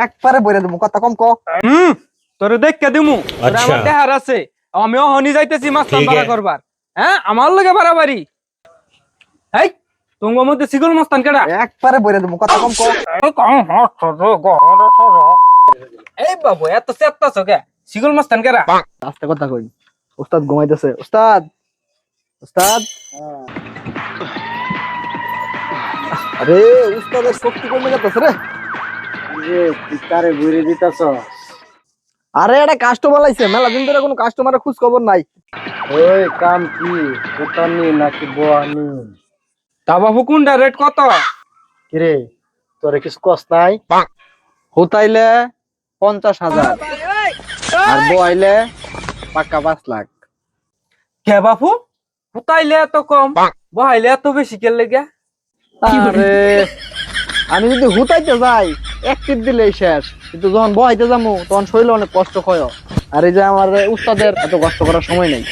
একবারে বইরা দেবো, কথা কম ক। তোরে দেখকে দিমু তোরে আমার দেহার আছে, আমিও হনি যাইতেছি মাস্তান বাড়া করবার। হ্যাঁ আমার লগে বাড়াবাড়ি। এই তোমার মধ্যে সিগল মাস্তান কেডা? একবারে বইরা দেবো, কথা কম ক। এই বাবু এত চেত্তাছ কে? সিগল মাস্তান কেডা? আস্তে কথা কই। উস্তাদ ঘুমাইতেছে। উস্তাদ, উস্তাদ। আরে উস্তাদের শক্তি কমে যাচ্ছে রে। তুই কারে ঘুরে দিতেছ? আরে এটা কাস্টমার লাইছে, মেলা দিন ধরে কোনো কাস্টমারের খোঁজ খবর নাই। ওই কাম কি দোকানি নাকি বোয়ানি? তা বাবু কোনটা রেট কত? কিরে তোরে কিছু কস নাই? হুতাইলে 50,000 আর বইলে পাক্কা 5 লাখ। কে বাপু হুতাইলে এত কম, বহাইলে এত বেশি কে লেগে? আরে আমি যদি হুতাইতে যাই এক টিপ দিলেই শেষ, কিন্তু যখন বহাইতে যাবো তখন শরীরে অনেক কষ্ট হয়। আর এই যে আমার উস্তাদের এত কষ্ট করার সময় নেই।